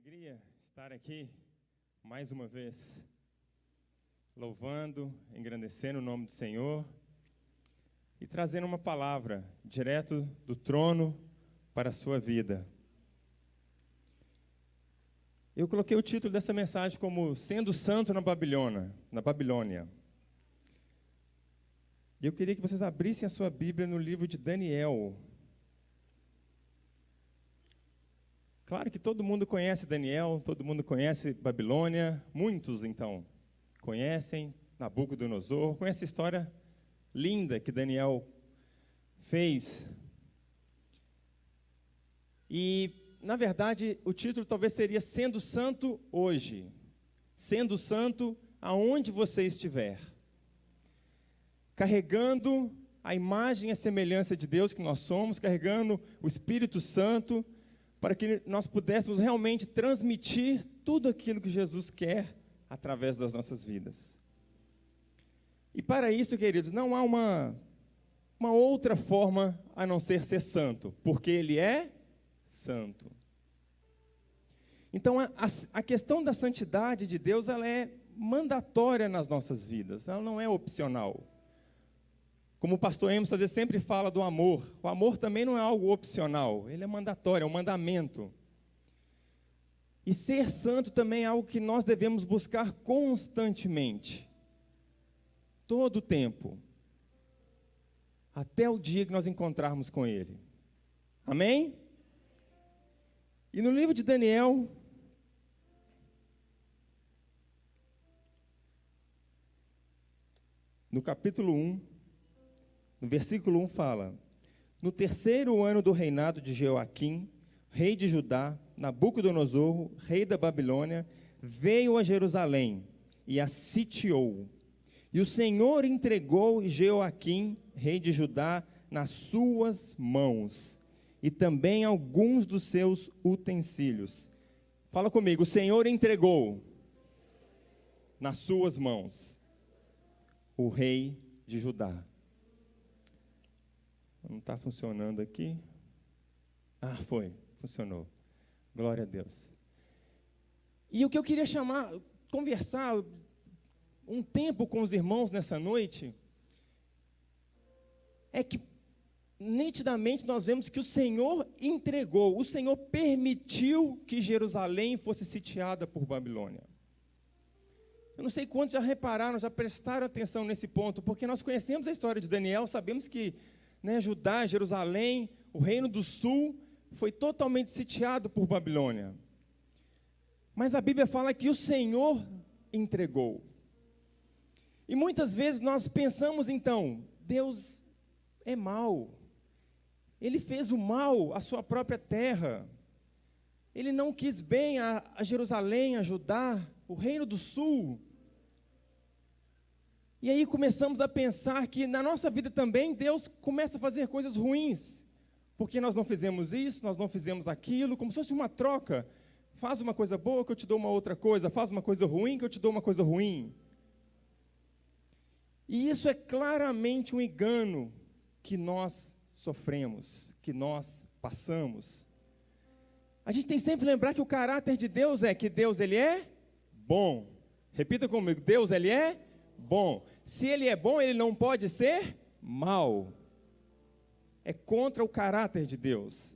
alegria estar aqui mais uma vez, louvando, engrandecendo o nome do Senhor e trazendo uma palavra direto do trono para a sua vida. Eu coloquei o título dessa mensagem como Sendo Santo na Babilônia. E eu queria que vocês abrissem a sua Bíblia no livro de Daniel. Claro que todo mundo conhece Daniel, todo mundo conhece Babilônia, muitos então conhecem Nabucodonosor, conhecem a história linda que Daniel fez. E, na verdade, o título talvez seria Sendo Santo hoje, sendo santo aonde você estiver, carregando a imagem e a semelhança de Deus que nós somos, carregando o Espírito Santo, para que nós pudéssemos realmente transmitir tudo aquilo que Jesus quer através das nossas vidas. E para isso, queridos, não há uma outra forma a não ser santo, porque Ele é santo. Então, a questão da santidade de Deus, ela é mandatória nas nossas vidas, ela não é opcional. Como o pastor Emerson às vezes sempre fala do amor, o amor também não é algo opcional, ele é mandatório, é um mandamento. E ser santo também é algo que nós devemos buscar constantemente, todo o tempo, até o dia que nós encontrarmos com Ele. Amém? E no livro de Daniel, no capítulo 1, no versículo 1 fala: No terceiro ano do reinado de Jeoaquim, rei de Judá, Nabucodonosor, rei da Babilônia, veio a Jerusalém e a sitiou. E o Senhor entregou Jeoaquim, rei de Judá, nas suas mãos, e também alguns dos seus utensílios. Fala comigo, o Senhor entregou nas suas mãos o rei de Judá. Não está funcionando aqui. Funcionou. Glória a Deus. E o que eu queria conversar um tempo com os irmãos nessa noite, é que nitidamente nós vemos que o Senhor entregou, o Senhor permitiu que Jerusalém fosse sitiada por Babilônia. Eu não sei quantos já repararam, já prestaram atenção nesse ponto, porque nós conhecemos a história de Daniel, sabemos que Judá, Jerusalém, o reino do sul, foi totalmente sitiado por Babilônia. Mas a Bíblia fala que o Senhor entregou. E muitas vezes nós pensamos então, Deus é mau. Ele fez o mal à sua própria terra. Ele não quis bem a Jerusalém, a Judá, o reino do sul. E aí começamos a pensar que na nossa vida também Deus começa a fazer coisas ruins, porque nós não fizemos isso, nós não fizemos aquilo, como se fosse uma troca. Faz uma coisa boa que eu te dou uma outra coisa, faz uma coisa ruim que eu te dou uma coisa ruim. E isso é claramente um engano que nós sofremos, que nós passamos. A gente tem sempre que lembrar que o caráter de Deus é que Deus, Ele é bom. Repita comigo, Deus, Ele é bom. Se Ele é bom, Ele não pode ser mau. É contra o caráter de Deus.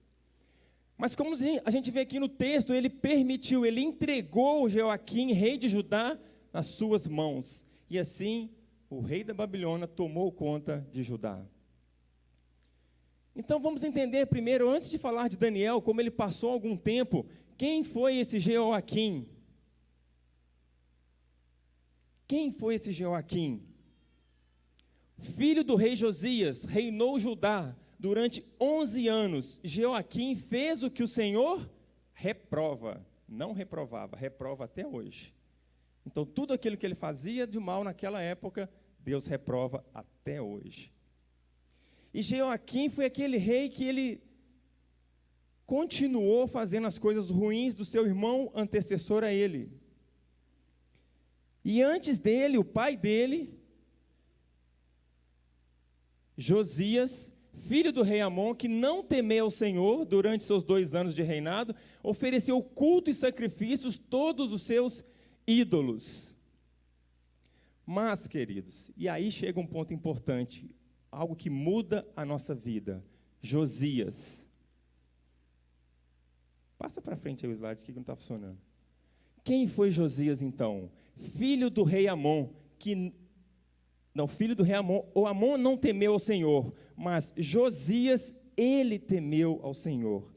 Mas como a gente vê aqui no texto, Ele permitiu, Ele entregou Jeoaquim, rei de Judá, nas suas mãos. E assim, o rei da Babilônia tomou conta de Judá. Então vamos entender primeiro, antes de falar de Daniel, como ele passou algum tempo, quem foi esse Jeoaquim? Quem foi esse Jeoaquim? Filho do rei Josias, reinou Judá durante 11 anos. Jeoaquim fez o que o Senhor reprova, não reprovava, reprova até hoje. Então tudo aquilo que ele fazia de mal naquela época, Deus reprova até hoje. E Jeoaquim foi aquele rei que ele continuou fazendo as coisas ruins do seu irmão antecessor a ele. E antes dele, o pai dele, Josias, filho do rei Amon, que não temeu o Senhor durante seus 2 anos de reinado, ofereceu culto e sacrifícios todos os seus ídolos. Mas, queridos, e aí chega um ponto importante, algo que muda a nossa vida. Josias. Passa para frente aí o slide, que não está funcionando. Quem foi Josias, então? Filho do rei Amon, filho do rei Amon. O Amon não temeu ao Senhor, mas Josias, ele temeu ao Senhor.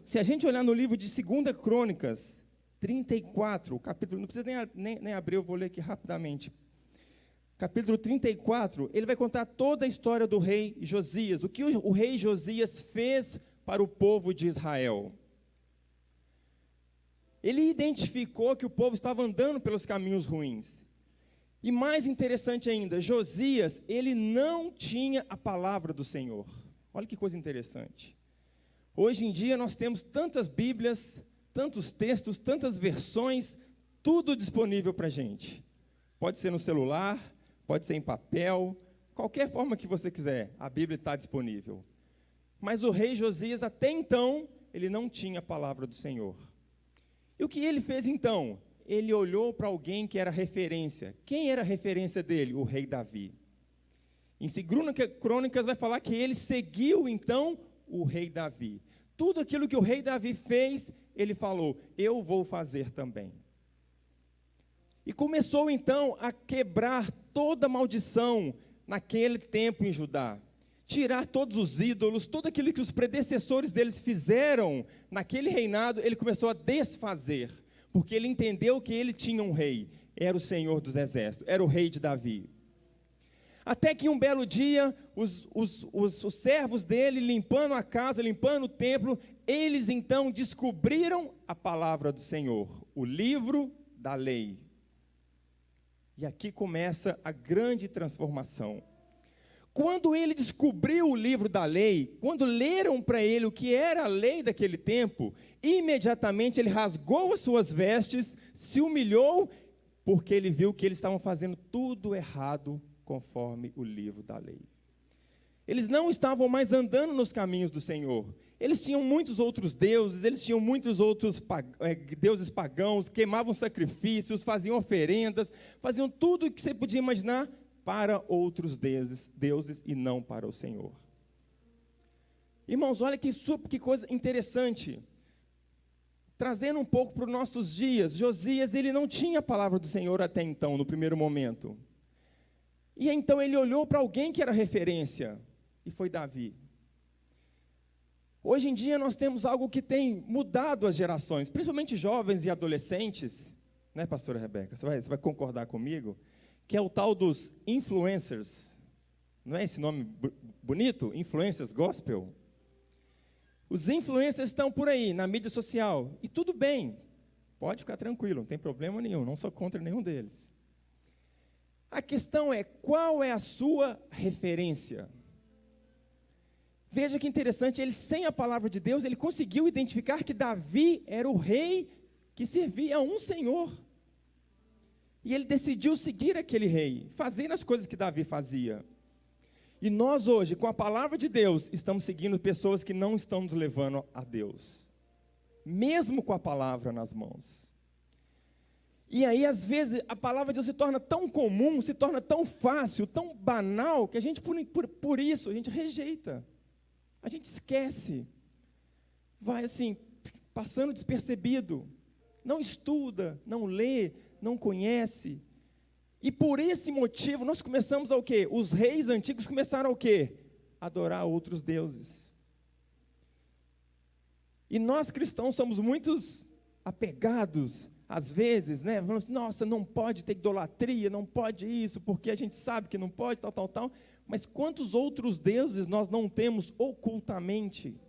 Se a gente olhar no livro de 2 Crônicas, 34, o capítulo, não precisa nem abrir, eu vou ler aqui rapidamente. Capítulo 34, ele vai contar toda a história do rei Josias, o que o rei Josias fez para o povo de Israel. Ele identificou que o povo estava andando pelos caminhos ruins. E mais interessante ainda, Josias, ele não tinha a palavra do Senhor. Olha que coisa interessante. Hoje em dia nós temos tantas Bíblias, tantos textos, tantas versões, tudo disponível para a gente. Pode ser no celular, pode ser em papel, qualquer forma que você quiser, a Bíblia está disponível. Mas o rei Josias, até então, ele não tinha a palavra do Senhor. E o que ele fez então? Ele olhou para alguém que era referência. Quem era a referência dele? O rei Davi. Em 2 Crônicas vai falar que ele seguiu então o rei Davi. Tudo aquilo que o rei Davi fez, ele falou, eu vou fazer também. E começou então a quebrar toda maldição naquele tempo em Judá. Tirar todos os ídolos, tudo aquilo que os predecessores deles fizeram naquele reinado, ele começou a desfazer, porque ele entendeu que ele tinha um rei, era o Senhor dos Exércitos, era o rei de Davi. Até que um belo dia, os servos dele, limpando a casa, limpando o templo, eles então descobriram a palavra do Senhor, o livro da lei. E aqui começa a grande transformação. Quando ele descobriu o livro da lei, quando leram para ele o que era a lei daquele tempo, imediatamente ele rasgou as suas vestes, se humilhou, porque ele viu que eles estavam fazendo tudo errado conforme o livro da lei. Eles não estavam mais andando nos caminhos do Senhor. Eles tinham muitos outros deuses, eles tinham muitos outros deuses pagãos, queimavam sacrifícios, faziam oferendas, faziam tudo o que você podia imaginar, para outros deuses e não para o Senhor. Irmãos, olha que coisa interessante. Trazendo um pouco para os nossos dias, Josias, ele não tinha a palavra do Senhor até então, no primeiro momento. E então ele olhou para alguém que era referência, e foi Davi. Hoje em dia nós temos algo que tem mudado as gerações, principalmente jovens e adolescentes, né, pastora Rebeca? Você vai concordar comigo? Que é o tal dos influencers. Não é esse nome bonito? Influencers gospel. Os influencers estão por aí, na mídia social. E tudo bem, pode ficar tranquilo, não tem problema nenhum, não sou contra nenhum deles. A questão é, qual é a sua referência? Veja que interessante, ele sem a palavra de Deus, ele conseguiu identificar que Davi era o rei que servia a um Senhor. E ele decidiu seguir aquele rei, fazendo as coisas que Davi fazia. E nós hoje, com a palavra de Deus, estamos seguindo pessoas que não estão nos levando a Deus. Mesmo com a palavra nas mãos. E aí, às vezes, a palavra de Deus se torna tão comum, se torna tão fácil, tão banal, que a gente, por isso, a gente rejeita. A gente esquece. Vai assim, passando despercebido. Não estuda, não lê, não conhece, e por esse motivo nós começamos a o quê? Os reis antigos começaram a o quê? Adorar outros deuses. E nós cristãos somos muitos apegados, às vezes, né? Falamos, nossa, não pode ter idolatria, não pode isso, porque a gente sabe que não pode, tal, mas quantos outros deuses nós não temos ocultamente?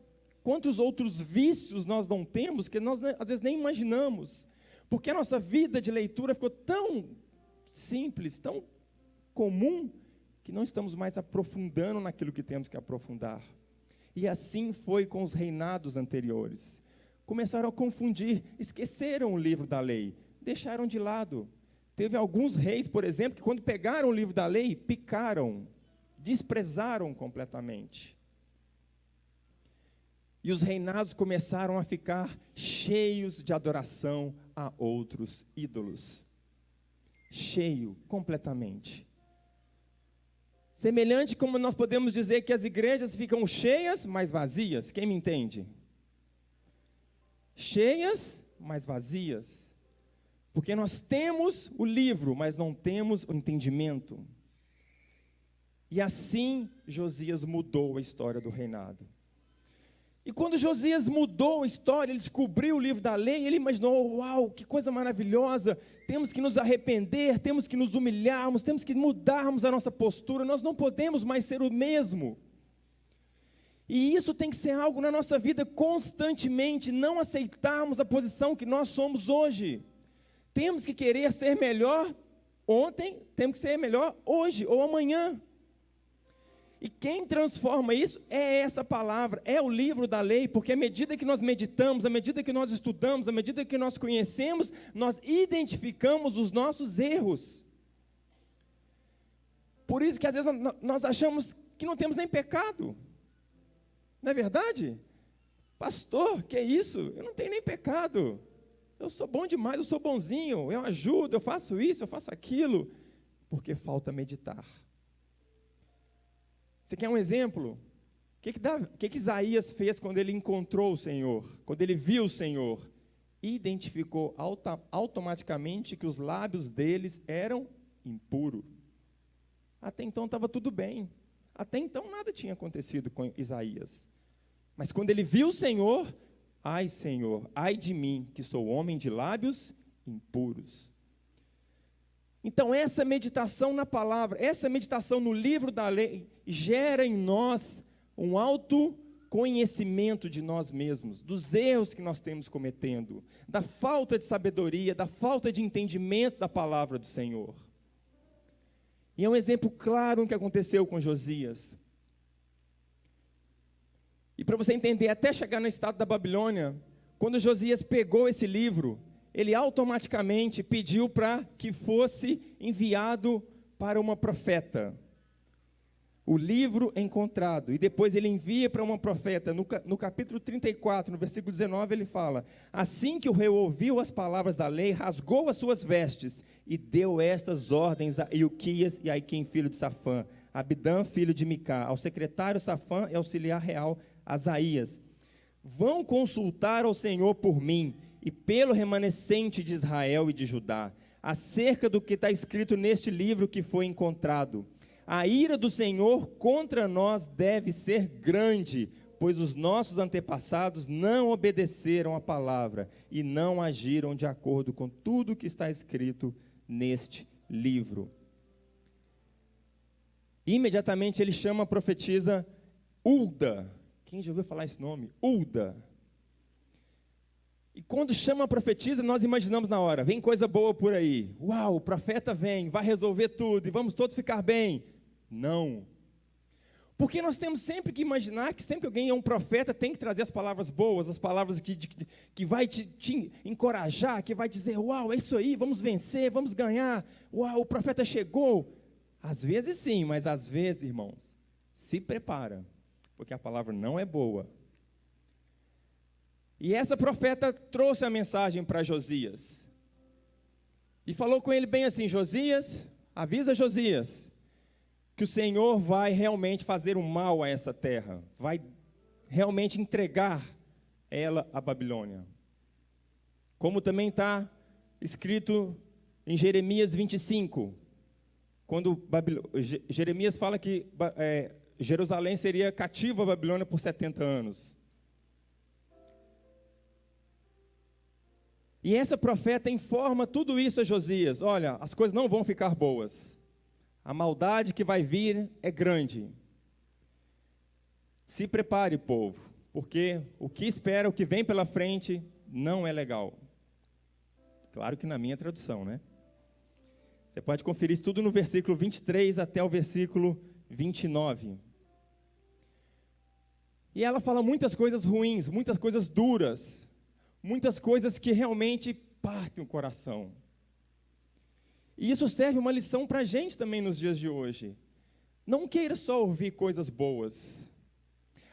Quantos outros vícios nós não temos, que nós às vezes nem imaginamos? Porque a nossa vida de leitura ficou tão simples, tão comum, que não estamos mais aprofundando naquilo que temos que aprofundar. E assim foi com os reinados anteriores. Começaram a confundir, esqueceram o livro da lei, deixaram de lado. Teve alguns reis, por exemplo, que quando pegaram o livro da lei, picaram, desprezaram completamente. E os reinados começaram a ficar cheios de adoração a outros ídolos. Cheio, completamente. Semelhante como nós podemos dizer que as igrejas ficam cheias, mas vazias. Quem me entende? Cheias, mas vazias. Porque nós temos o livro, mas não temos o entendimento. E assim Josias mudou a história do reinado. E quando Josias mudou a história, ele descobriu o livro da lei, ele imaginou, uau, que coisa maravilhosa, temos que nos arrepender, temos que nos humilharmos, temos que mudarmos a nossa postura, nós não podemos mais ser o mesmo. E isso tem que ser algo na nossa vida constantemente, não aceitarmos a posição que nós somos hoje. Temos que querer ser melhor ontem, temos que ser melhor hoje ou amanhã. E quem transforma isso é essa palavra, é o livro da lei, porque à medida que nós meditamos, à medida que nós estudamos, à medida que nós conhecemos, nós identificamos os nossos erros. Por isso que às vezes nós achamos que não temos nem pecado. Não é verdade? Pastor, que é isso? Eu não tenho nem pecado. Eu sou bom demais, eu sou bonzinho, eu ajudo, eu faço isso, eu faço aquilo. Porque falta meditar. Você quer um exemplo? O que Isaías fez quando ele encontrou o Senhor? Quando ele viu o Senhor? Identificou automaticamente que os lábios deles eram impuros. Até então estava tudo bem. Até então nada tinha acontecido com Isaías. Mas quando ele viu o Senhor, ai Senhor, ai de mim, que sou homem de lábios impuros. Então essa meditação na palavra, essa meditação no livro da lei, gera em nós um autoconhecimento de nós mesmos, dos erros que nós temos cometendo, da falta de sabedoria, da falta de entendimento da palavra do Senhor. E é um exemplo claro do que aconteceu com Josias. E para você entender, até chegar no estado da Babilônia, quando Josias pegou esse livro, ele automaticamente pediu para que fosse enviado para uma profeta. O livro encontrado. E depois ele envia para uma profeta. No capítulo 34, no versículo 19, ele fala: assim que o rei ouviu as palavras da lei, rasgou as suas vestes e deu estas ordens a Ilquias e a Aiquim, filho de Safã, a Abidã, filho de Micá, ao secretário Safã e auxiliar real Asaías: vão consultar ao Senhor por mim e pelo remanescente de Israel e de Judá, acerca do que está escrito neste livro que foi encontrado. A ira do Senhor contra nós deve ser grande, pois os nossos antepassados não obedeceram a palavra e não agiram de acordo com tudo que está escrito neste livro. Imediatamente ele chama a profetisa Hulda. Quem já ouviu falar esse nome? Hulda. E quando chama a profetisa, nós imaginamos na hora, vem coisa boa por aí. Uau, o profeta vem, vai resolver tudo e vamos todos ficar bem. Não. Porque nós temos sempre que imaginar que sempre alguém é um profeta, tem que trazer as palavras boas, as palavras que vai te encorajar, que vai dizer, uau, é isso aí, vamos vencer, vamos ganhar. Uau, o profeta chegou. Às vezes sim, mas às vezes, irmãos, se prepara, porque a palavra não é boa. E essa profeta trouxe a mensagem para Josias. E falou com ele bem assim: Josias, avisa Josias, que o Senhor vai realmente fazer um mal a essa terra. Vai realmente entregar ela à Babilônia. Como também está escrito em Jeremias 25. Quando Jeremias fala que Jerusalém seria cativo à Babilônia por 70 anos. E essa profeta informa tudo isso a Josias: olha, as coisas não vão ficar boas. A maldade que vai vir é grande. Se prepare, povo, porque o que espera, o que vem pela frente, não é legal. Claro que na minha tradução, né? Você pode conferir isso tudo no versículo 23 até o versículo 29. E ela fala muitas coisas ruins, muitas coisas duras, muitas coisas que realmente partem o coração. E isso serve uma lição para a gente também nos dias de hoje. Não queira só ouvir coisas boas.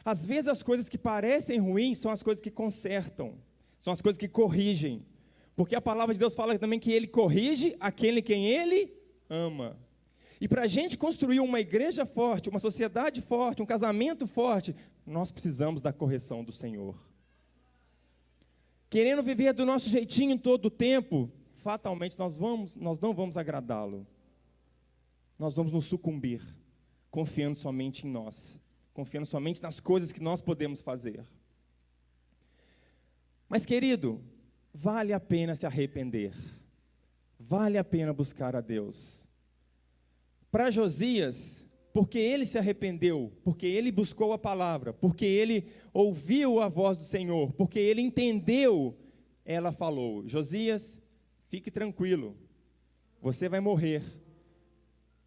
Às vezes as coisas que parecem ruins são as coisas que consertam, são as coisas que corrigem. Porque a palavra de Deus fala também que Ele corrige aquele quem Ele ama. E para a gente construir uma igreja forte, uma sociedade forte, um casamento forte, nós precisamos da correção do Senhor. Querendo viver do nosso jeitinho em todo o tempo, fatalmente nós não vamos agradá-lo. Nós vamos nos sucumbir, confiando somente em nós, confiando somente nas coisas que nós podemos fazer. Mas, querido, vale a pena se arrepender, vale a pena buscar a Deus. Para Josias, porque ele se arrependeu, porque ele buscou a palavra, porque ele ouviu a voz do Senhor, porque ele entendeu, ela falou: Josias, fique tranquilo, você vai morrer,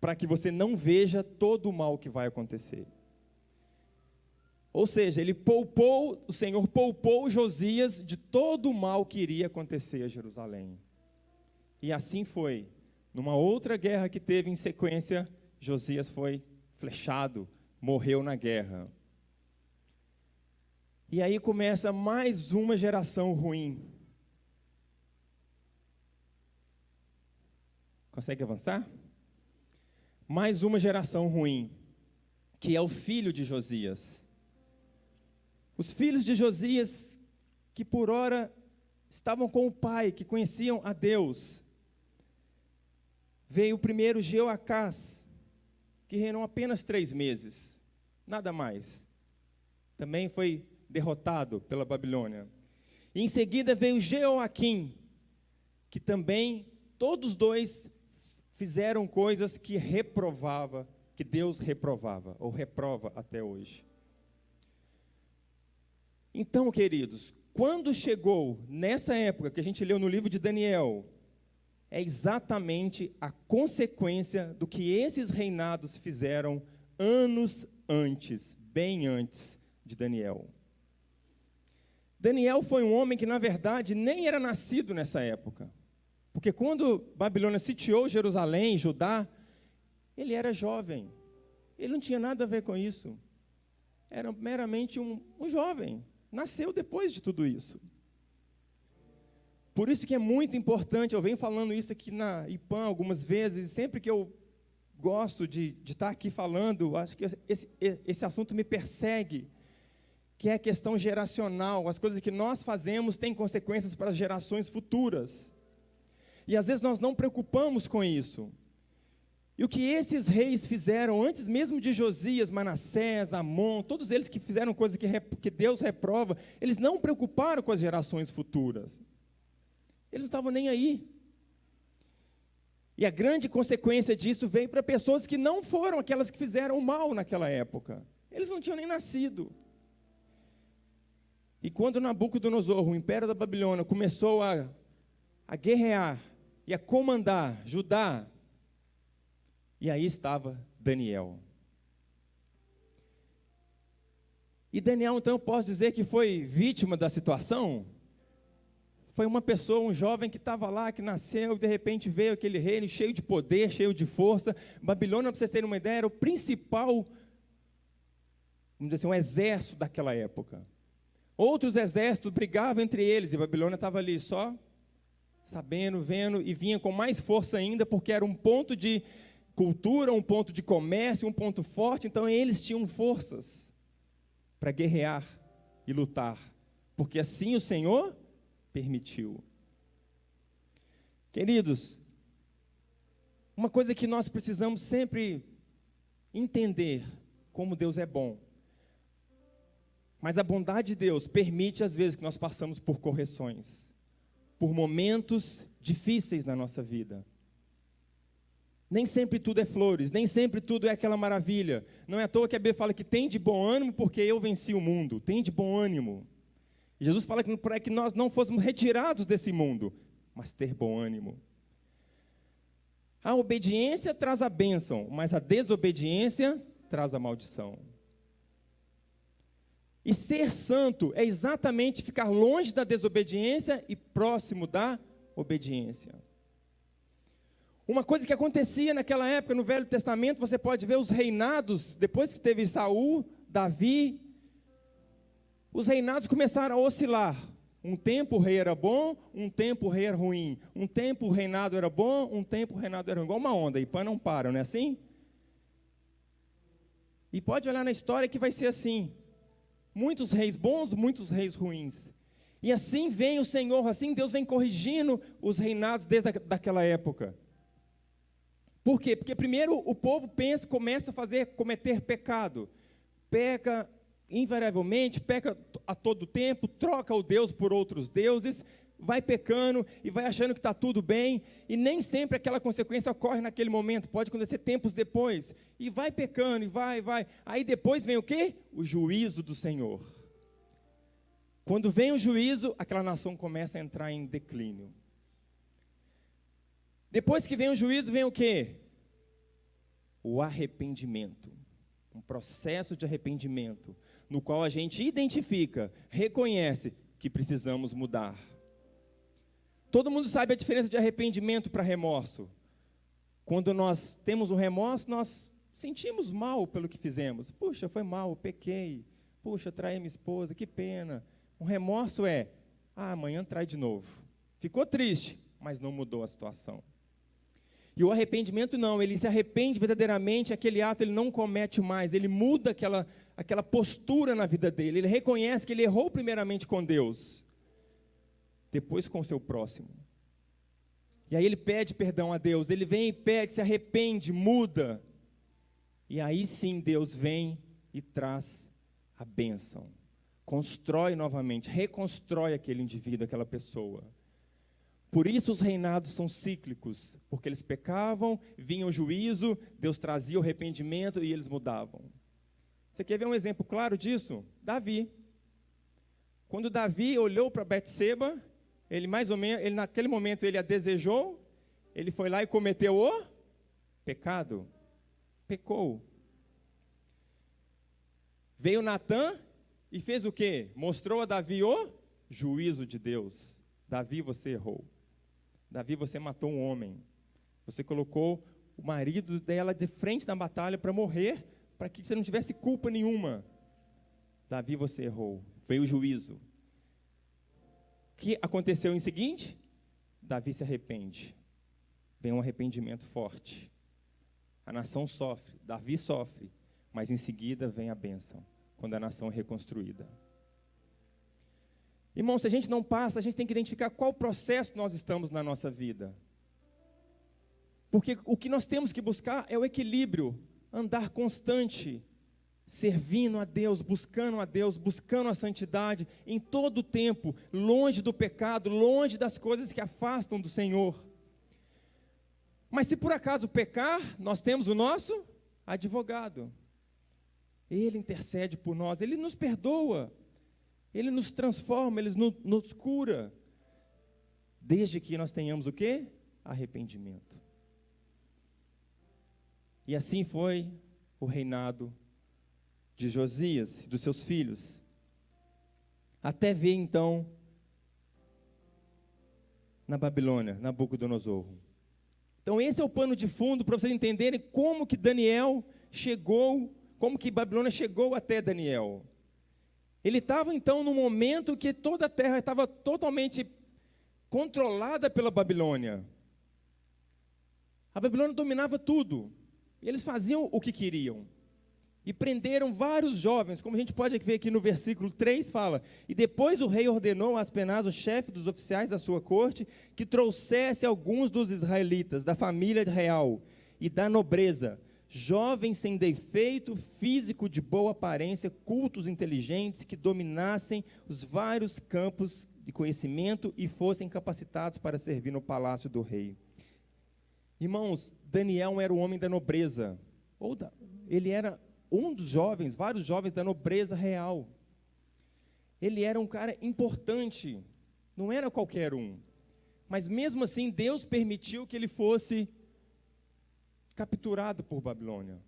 para que você não veja todo o mal que vai acontecer. Ou seja, o Senhor poupou Josias de todo o mal que iria acontecer a Jerusalém. E assim foi. Numa outra guerra que teve em sequência, Josias foi flechado, morreu na guerra. E aí começa mais uma geração ruim. Consegue avançar? Mais uma geração ruim, que é o filho de Josias. Os filhos de Josias, que por ora estavam com o pai, que conheciam a Deus. Veio o primeiro Jeoacás, que reinou apenas 3 meses, nada mais. Também foi derrotado pela Babilônia. E em seguida veio Jeoaquim, que também, todos dois, fizeram coisas que que Deus reprovava, ou reprova até hoje. Então, queridos, quando chegou nessa época que a gente leu no livro de Daniel, é exatamente a consequência do que esses reinados fizeram anos antes, bem antes de Daniel. Daniel foi um homem que, na verdade, nem era nascido nessa época. Porque quando Babilônia sitiou Jerusalém, Judá, ele era jovem. Ele não tinha nada a ver com isso. Era meramente um jovem. Nasceu depois de tudo isso. Por isso que é muito importante, eu venho falando isso aqui na IPAM algumas vezes, e sempre que eu gosto de estar aqui falando, acho que esse assunto me persegue, que é a questão geracional. As coisas que nós fazemos têm consequências para as gerações futuras. E às vezes nós não preocupamos com isso. E o que esses reis fizeram, antes mesmo de Josias, Manassés, Amon, todos eles que fizeram coisas que Deus reprova, eles não preocuparam com as gerações futuras. Eles não estavam nem aí. E a grande consequência disso veio para pessoas que não foram aquelas que fizeram o mal naquela época. Eles não tinham nem nascido. E quando Nabucodonosor, o império da Babilônia, começou a guerrear e a comandar Judá, e aí estava Daniel. E Daniel, então, eu posso dizer que foi vítima da situação? Foi uma pessoa, um jovem que estava lá, que nasceu, e de repente veio aquele reino cheio de poder, cheio de força. Babilônia, para vocês terem uma ideia, era o principal, vamos dizer assim, um exército daquela época. Outros exércitos brigavam entre eles, e Babilônia estava ali só, sabendo, vendo, e vinha com mais força ainda, porque era um ponto de cultura, um ponto de comércio, um ponto forte. Então eles tinham forças para guerrear e lutar, porque assim o Senhor permitiu. Queridos, uma coisa que nós precisamos sempre entender, como Deus é bom, mas a bondade de Deus permite às vezes que nós passamos por correções, por momentos difíceis na nossa vida. Nem sempre tudo é flores, nem sempre tudo é aquela maravilha. Não é à toa que a Bíblia fala que tem de bom ânimo porque eu venci o mundo. Tem de bom ânimo. Jesus fala que para que nós não fôssemos retirados desse mundo, mas ter bom ânimo. A obediência traz a bênção, mas a desobediência traz a maldição. E ser santo é exatamente ficar longe da desobediência e próximo da obediência. Uma coisa que acontecia naquela época, no Velho Testamento, você pode ver os reinados, depois que teve Saul, Davi, os reinados começaram a oscilar. Um tempo o rei era bom, um tempo o rei era ruim. Um tempo o reinado era bom, um tempo o reinado era ruim. Igual uma onda, e pã não para, não é assim? E pode olhar na história que vai ser assim. Muitos reis bons, muitos reis ruins. E assim vem o Senhor, assim Deus vem corrigindo os reinados desde daquela época. Por quê? Porque primeiro o povo começa a cometer pecado. Peca invariavelmente, peca a todo tempo, troca o Deus por outros deuses, vai pecando e vai achando que está tudo bem, e nem sempre aquela consequência ocorre naquele momento, pode acontecer tempos depois, e vai pecando, e vai. Aí depois vem o quê? O juízo do Senhor. Quando vem o juízo, aquela nação começa a entrar em declínio. Depois que vem o juízo, vem o quê? O arrependimento. Um processo de arrependimento, no qual a gente identifica, reconhece que precisamos mudar. Todo mundo sabe a diferença de arrependimento para remorso. Quando nós temos um remorso, nós sentimos mal pelo que fizemos. Puxa, foi mal, pequei. Puxa, traí minha esposa, que pena. Um remorso é, amanhã trai de novo. Ficou triste, mas não mudou a situação. E o arrependimento não, ele se arrepende verdadeiramente, aquele ato ele não comete mais, ele muda aquela postura na vida dele, ele reconhece que ele errou primeiramente com Deus, depois com o seu próximo. E aí ele pede perdão a Deus, ele vem e pede, se arrepende, muda. E aí sim Deus vem e traz a bênção, constrói novamente, reconstrói aquele indivíduo, aquela pessoa. Por isso os reinados são cíclicos, porque eles pecavam, vinha o juízo, Deus trazia o arrependimento e eles mudavam. Você quer ver um exemplo claro disso? Davi. Quando Davi olhou para Betseba, ele naquele momento ele a desejou, ele foi lá e cometeu o pecado, pecou. Veio Natã e fez o quê? Mostrou a Davi o juízo de Deus. Davi, você errou. Davi, você matou um homem. Você colocou o marido dela de frente na batalha para morrer, para que você não tivesse culpa nenhuma. Davi, você errou. Veio o juízo. O que aconteceu em seguinte? Davi se arrepende. Vem um arrependimento forte. A nação sofre, Davi sofre, mas em seguida vem a bênção, quando a nação é reconstruída. Irmão, se a gente não passa, a gente tem que identificar qual processo nós estamos na nossa vida. Porque o que nós temos que buscar é o equilíbrio, andar constante, servindo a Deus, buscando a santidade, em todo o tempo, longe do pecado, longe das coisas que afastam do Senhor. Mas se por acaso pecar, nós temos o nosso advogado. Ele intercede por nós, Ele nos perdoa. Ele nos transforma, Ele nos cura, desde que nós tenhamos o quê? Arrependimento. E assim foi o reinado de Josias e dos seus filhos, até ver então, na Babilônia, Nabucodonosor. Então esse é o pano de fundo para vocês entenderem como que Babilônia chegou até Daniel. Ele estava então num momento que toda a terra estava totalmente controlada pela Babilônia. A Babilônia dominava tudo. E eles faziam o que queriam. E prenderam vários jovens, como a gente pode ver aqui no versículo 3, fala: e depois o rei ordenou a Aspenaz, o chefe dos oficiais da sua corte, que trouxesse alguns dos israelitas, da família real e da nobreza, jovens sem defeito físico, de boa aparência, cultos, inteligentes, que dominassem os vários campos de conhecimento e fossem capacitados para servir no palácio do rei. Irmãos, Daniel era o homem da nobreza, ele era um dos jovens, vários jovens da nobreza real. Ele era um cara importante, não era qualquer um, mas mesmo assim Deus permitiu que ele fosse capturado por Babilônia.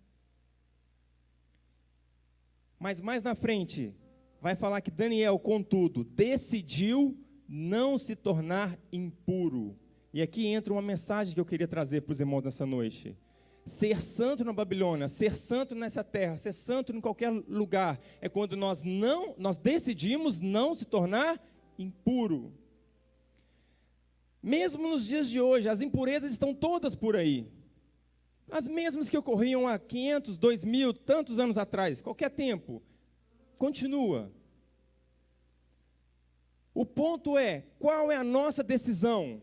Mas mais na frente, vai falar que Daniel, contudo, decidiu não se tornar impuro. E aqui entra uma mensagem que eu queria trazer para os irmãos nessa noite. Ser santo na Babilônia, ser santo nessa terra, ser santo em qualquer lugar, é quando nós decidimos não se tornar impuro. Mesmo nos dias de hoje, as impurezas estão todas por aí. As mesmas que ocorriam há 500, 2000, tantos anos atrás, qualquer tempo, continua. O ponto é, qual é a nossa decisão?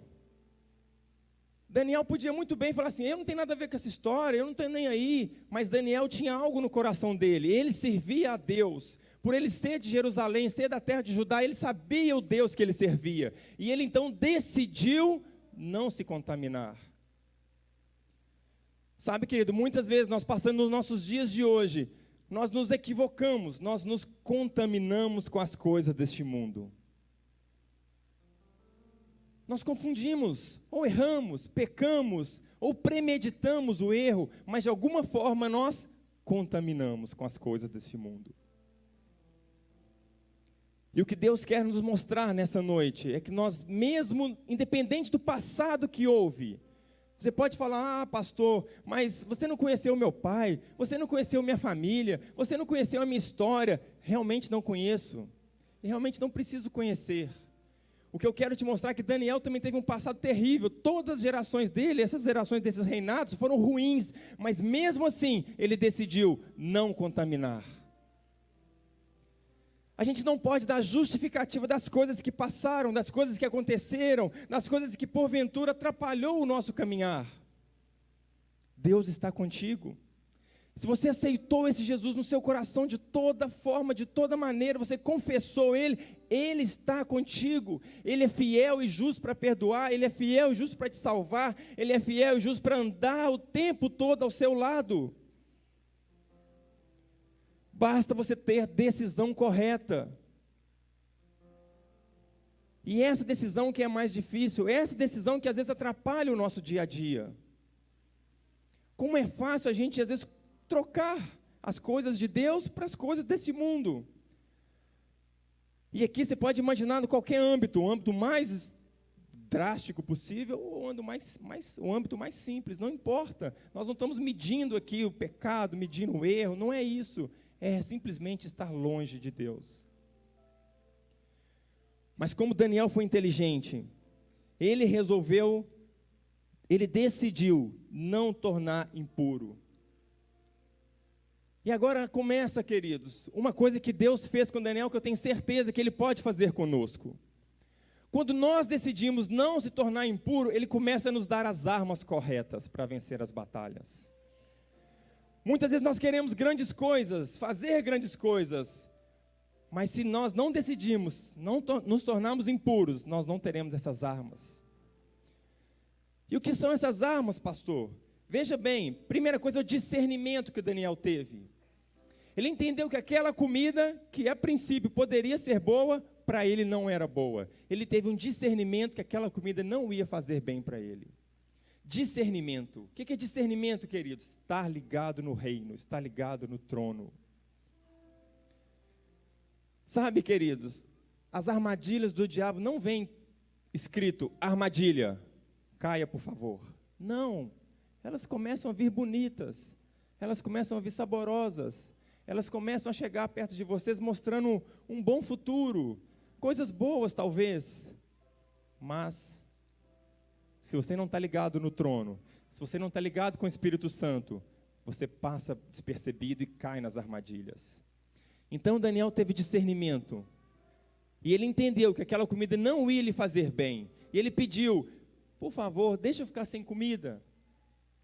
Daniel podia muito bem falar assim, eu não tenho nada a ver com essa história, eu não estou nem aí, mas Daniel tinha algo no coração dele, ele servia a Deus, por ele ser de Jerusalém, ser da terra de Judá, ele sabia o Deus que ele servia, e ele então decidiu não se contaminar. Sabe, querido, muitas vezes nós passando nos nossos dias de hoje, nós nos equivocamos, nós nos contaminamos com as coisas deste mundo. Nós confundimos, ou erramos, pecamos, ou premeditamos o erro, mas de alguma forma nós contaminamos com as coisas deste mundo. E o que Deus quer nos mostrar nessa noite é que nós mesmo, independente do passado que houve, você pode falar, pastor, mas você não conheceu meu pai, você não conheceu minha família, você não conheceu a minha história. Realmente não conheço, e realmente não preciso conhecer. O que eu quero te mostrar é que Daniel também teve um passado terrível. Todas as gerações dele, essas gerações desses reinados foram ruins, mas mesmo assim, ele decidiu não contaminar. A gente não pode dar justificativa das coisas que passaram, das coisas que aconteceram, das coisas que porventura atrapalhou o nosso caminhar. Deus está contigo. Se você aceitou esse Jesus no seu coração de toda forma, de toda maneira, você confessou Ele, Ele está contigo. Ele é fiel e justo para perdoar, Ele é fiel e justo para te salvar, Ele é fiel e justo para andar o tempo todo ao seu lado. Basta você ter decisão correta. E essa decisão que é mais difícil, essa decisão que às vezes atrapalha o nosso dia a dia. Como é fácil a gente às vezes trocar as coisas de Deus para as coisas desse mundo. E aqui você pode imaginar em qualquer âmbito, o âmbito mais drástico possível ou o âmbito mais simples, não importa. Nós não estamos medindo aqui o pecado, medindo o erro, não é isso. É simplesmente estar longe de Deus. Mas como Daniel foi inteligente, ele decidiu não tornar impuro. E agora começa, queridos, uma coisa que Deus fez com Daniel, que eu tenho certeza que Ele pode fazer conosco. Quando nós decidimos não se tornar impuro, Ele começa a nos dar as armas corretas para vencer as batalhas. Muitas vezes nós queremos grandes coisas, fazer grandes coisas, mas se nós não decidimos, não nos tornarmos impuros, nós não teremos essas armas. E o que são essas armas, pastor? Veja bem, primeira coisa é o discernimento que Daniel teve. Ele entendeu que aquela comida, que a princípio poderia ser boa, para ele não era boa. Ele teve um discernimento que aquela comida não ia fazer bem para ele. Discernimento. O que é discernimento, queridos? Estar ligado no reino, estar ligado no trono. Sabe, queridos, as armadilhas do diabo não vêm escrito, armadilha, caia por favor. Não. Elas começam a vir bonitas, elas começam a vir saborosas, elas começam a chegar perto de vocês mostrando um bom futuro, coisas boas talvez, mas se você não está ligado no trono, se você não está ligado com o Espírito Santo, você passa despercebido e cai nas armadilhas. Então Daniel teve discernimento, e ele entendeu que aquela comida não ia lhe fazer bem, e ele pediu, por favor, deixa eu ficar sem comida.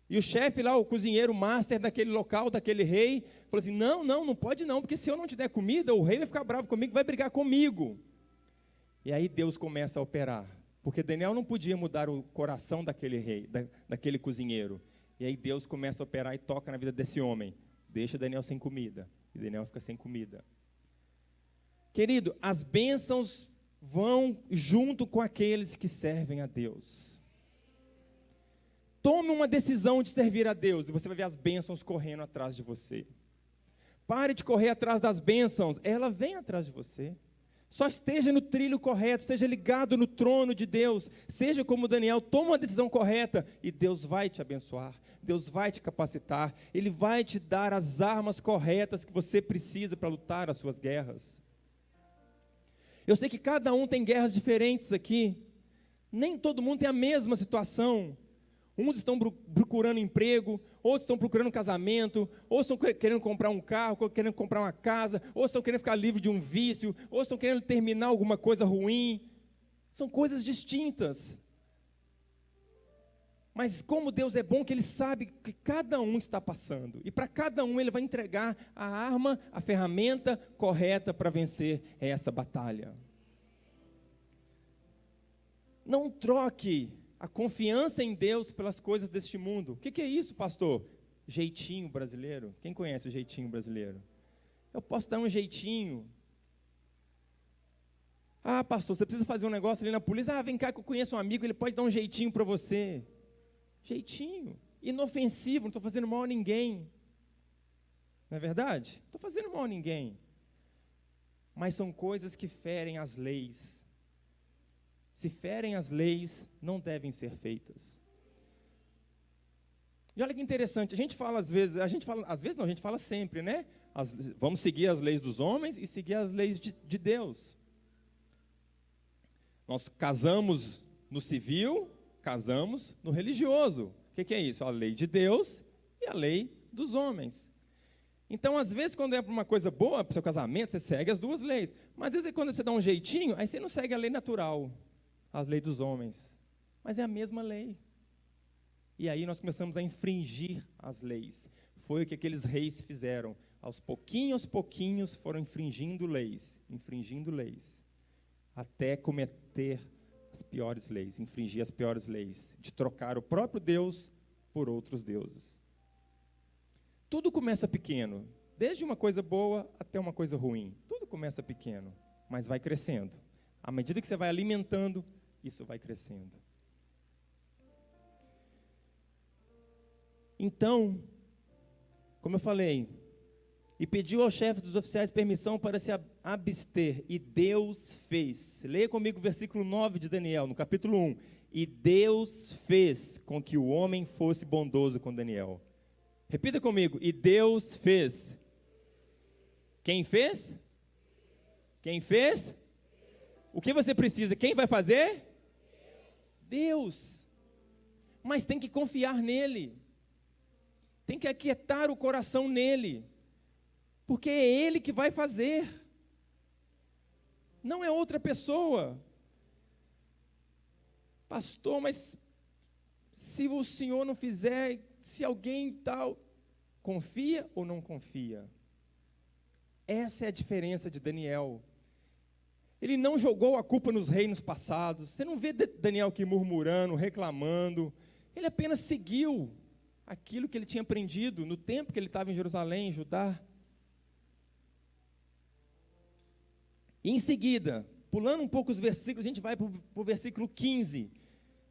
E o chefe lá, o cozinheiro master daquele local, daquele rei, falou assim, não pode não, porque se eu não te der comida, o rei vai ficar bravo comigo, vai brigar comigo. E aí Deus começa a operar, porque Daniel não podia mudar o coração daquele rei, daquele cozinheiro. E aí Deus começa a operar e toca na vida desse homem, deixa Daniel sem comida, e Daniel fica sem comida. Querido, as bênçãos vão junto com aqueles que servem a Deus. Tome uma decisão de servir a Deus e você vai ver as bênçãos correndo atrás de você. Pare de correr atrás das bênçãos, ela vem atrás de você. Só esteja no trilho correto, esteja ligado no trono de Deus, seja como Daniel, toma uma decisão correta e Deus vai te abençoar, Deus vai te capacitar, Ele vai te dar as armas corretas que você precisa para lutar as suas guerras. Eu sei que cada um tem guerras diferentes aqui, nem todo mundo tem a mesma situação. Uns estão procurando emprego, outros estão procurando casamento, ou estão querendo comprar um carro, ou querendo comprar uma casa, ou estão querendo ficar livre de um vício, ou estão querendo terminar alguma coisa ruim. São coisas distintas. Mas como Deus é bom, que Ele sabe que cada um está passando. E para cada um Ele vai entregar a arma, a ferramenta correta para vencer essa batalha. Não troque a confiança em Deus pelas coisas deste mundo. O que é isso, pastor? Jeitinho brasileiro. Quem conhece o jeitinho brasileiro? Eu posso dar um jeitinho. Ah, pastor, você precisa fazer um negócio ali na polícia. Ah, vem cá que eu conheço um amigo, ele pode dar um jeitinho para você. Jeitinho. Inofensivo, não estou fazendo mal a ninguém. Não é verdade? Não estou fazendo mal a ninguém. Mas são coisas que ferem as leis. Se ferem as leis, não devem ser feitas. E olha que interessante, a gente fala sempre, né? Vamos seguir as leis dos homens e seguir as leis de Deus. Nós casamos no civil, casamos no religioso. O que é isso? A lei de Deus e a lei dos homens. Então, às vezes, quando é para uma coisa boa, para o seu casamento, você segue as duas leis. Mas, às vezes, quando você dá um jeitinho, aí você não segue a lei natural. As leis dos homens, mas é a mesma lei. E aí nós começamos a infringir as leis. Foi o que aqueles reis fizeram. Aos pouquinhos foram infringindo leis, até cometer as piores leis, infringir as piores leis, de trocar o próprio Deus por outros deuses. Tudo começa pequeno, desde uma coisa boa até uma coisa ruim. Tudo começa pequeno, mas vai crescendo. À medida que você vai alimentando, isso vai crescendo. Então, como eu falei, e pediu ao chefe dos oficiais permissão para se abster, e Deus fez. Leia comigo o versículo 9 de Daniel, no capítulo 1. E Deus fez com que o homem fosse bondoso com Daniel. Repita comigo, e Deus fez. Quem fez? Quem fez? O que você precisa? Quem vai fazer? Deus. Mas tem que confiar nele. Tem que aquietar o coração nele. Porque é Ele que vai fazer. Não é outra pessoa. Pastor, mas se o Senhor não fizer, se alguém tal, confia ou não confia? Essa é a diferença de Daniel. Ele não jogou a culpa nos reinos passados. Você não vê Daniel aqui murmurando, reclamando. Ele apenas seguiu aquilo que ele tinha aprendido no tempo que ele estava em Jerusalém, em Judá. E em seguida, pulando um pouco os versículos, a gente vai para o versículo 15,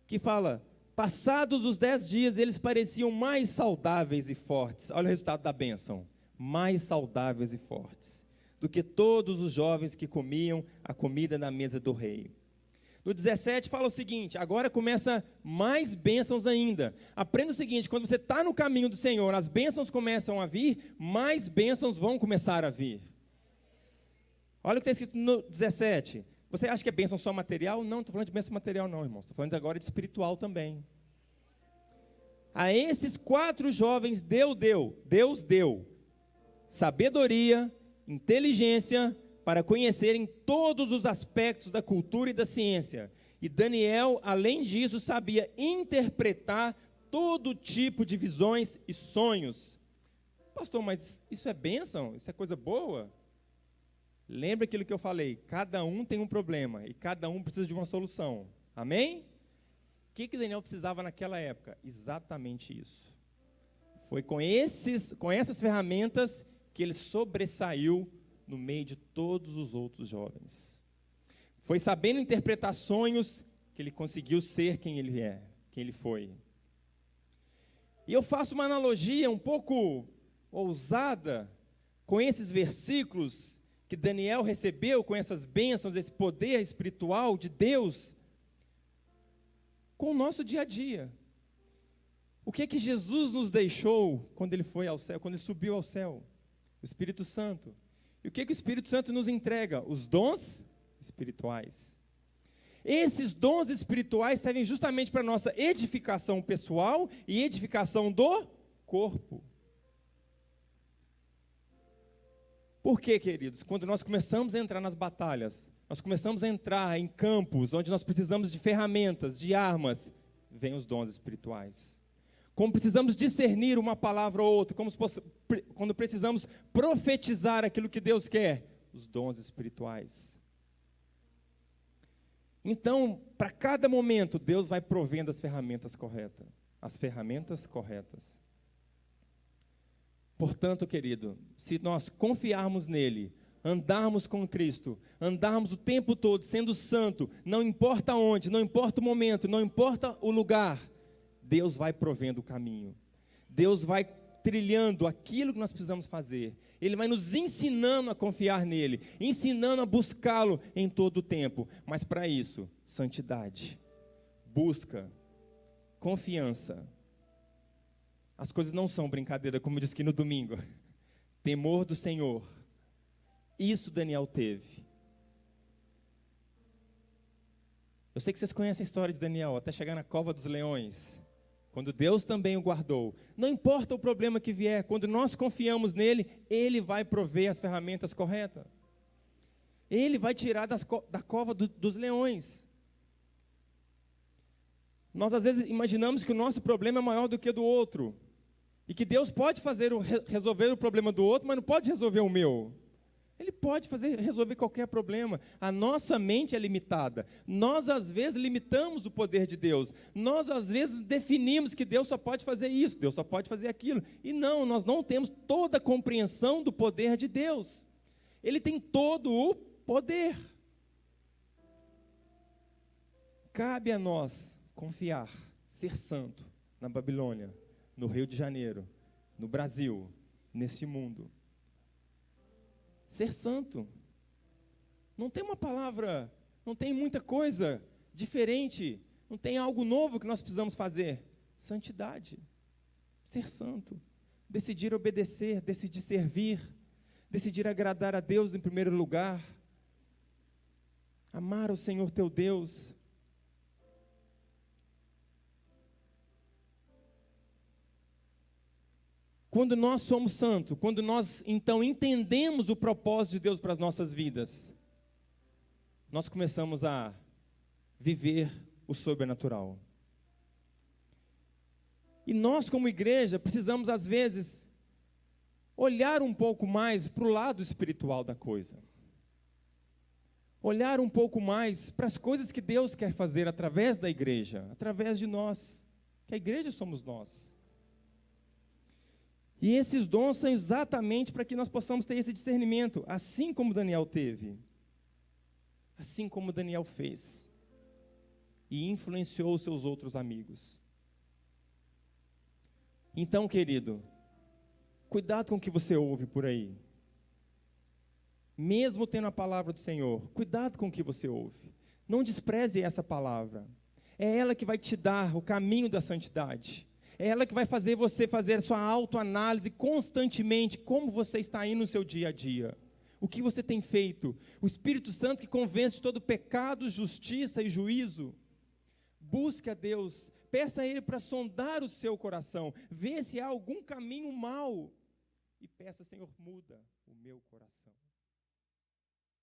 que fala: passados os 10 dias, eles pareciam mais saudáveis e fortes. Olha o resultado da bênção. Mais saudáveis e fortes do que todos os jovens que comiam a comida na mesa do rei. No 17 fala o seguinte, agora começa mais bênçãos ainda. Aprenda o seguinte, quando você está no caminho do Senhor, as bênçãos começam a vir, mais bênçãos vão começar a vir. Olha o que está escrito no 17. Você acha que é bênção só material? Não, estou falando de bênção material não, irmãos. Estou falando agora de espiritual também. A esses 4 jovens Deus deu sabedoria, inteligência, para conhecerem todos os aspectos da cultura e da ciência. E Daniel, além disso, sabia interpretar todo tipo de visões e sonhos. Pastor, mas isso é bênção? Isso é coisa boa? Lembra aquilo que eu falei, cada um tem um problema e cada um precisa de uma solução. Amém? O que Daniel precisava naquela época? Exatamente isso. Foi com essas ferramentas que ele sobressaiu no meio de todos os outros jovens. Foi sabendo interpretar sonhos que ele conseguiu ser quem ele é, quem ele foi. E eu faço uma analogia um pouco ousada com esses versículos que que Daniel recebeu com essas bênçãos, esse poder espiritual de Deus, com o nosso dia a dia. O que é que Jesus nos deixou quando ele foi ao céu, quando ele subiu ao céu? O Espírito Santo. E o que é que o Espírito Santo nos entrega? Os dons espirituais. Esses dons espirituais servem justamente para a nossa edificação pessoal e edificação do corpo. Por quê, queridos? Quando nós começamos a entrar nas batalhas, nós começamos a entrar em campos onde nós precisamos de ferramentas, de armas, vêm os dons espirituais. Como precisamos discernir uma palavra ou outra, quando precisamos profetizar aquilo que Deus quer, os dons espirituais. Então, para cada momento, Deus vai provendo as ferramentas corretas. As ferramentas corretas. Portanto, querido, se nós confiarmos nele, andarmos com Cristo, andarmos o tempo todo sendo santo, não importa onde, não importa o momento, não importa o lugar, Deus vai provendo o caminho. Deus vai trilhando aquilo que nós precisamos fazer. Ele vai nos ensinando a confiar nele, ensinando a buscá-lo em todo o tempo. Mas para isso, santidade, busca, confiança. As coisas não são brincadeira, como eu disse aqui no domingo. Temor do Senhor. Isso Daniel teve. Eu sei que vocês conhecem a história de Daniel, até chegar na cova dos leões. Quando Deus também o guardou. Não importa o problema que vier, quando nós confiamos nele, ele vai prover as ferramentas corretas. Ele vai tirar da cova dos leões. Nós às vezes imaginamos que o nosso problema é maior do que o do outro. E que Deus pode resolver o problema do outro, mas não pode resolver o meu. Ele pode resolver qualquer problema. A nossa mente é limitada. Nós às vezes limitamos o poder de Deus. Nós às vezes definimos que Deus só pode fazer isso, Deus só pode fazer aquilo. E não, nós não temos toda a compreensão do poder de Deus. Ele tem todo o poder. Cabe a nós confiar, ser santo na Babilônia, no Rio de Janeiro, no Brasil, nesse mundo. Ser santo. Não tem uma palavra, não tem muita coisa diferente, não tem algo novo que nós precisamos fazer. Santidade. Ser santo. Decidir obedecer, decidir servir, decidir agradar a Deus em primeiro lugar. Amar o Senhor teu Deus. Quando nós somos santos, quando nós então entendemos o propósito de Deus para as nossas vidas, nós começamos a viver o sobrenatural. E nós como igreja precisamos às vezes olhar um pouco mais para o lado espiritual da coisa. Olhar um pouco mais para as coisas que Deus quer fazer através da igreja, através de nós, que a igreja somos nós. E esses dons são exatamente para que nós possamos ter esse discernimento, assim como Daniel teve, assim como Daniel fez, e influenciou os seus outros amigos. Então, querido, cuidado com o que você ouve por aí. Mesmo tendo a palavra do Senhor, cuidado com o que você ouve. Não despreze essa palavra. É ela que vai te dar o caminho da santidade. É ela que vai fazer você fazer a sua autoanálise constantemente, como você está indo no seu dia a dia. O que você tem feito? O Espírito Santo que convence de todo pecado, justiça e juízo. Busque a Deus, peça a Ele para sondar o seu coração, vê se há algum caminho mau. E peça, Senhor, muda o meu coração.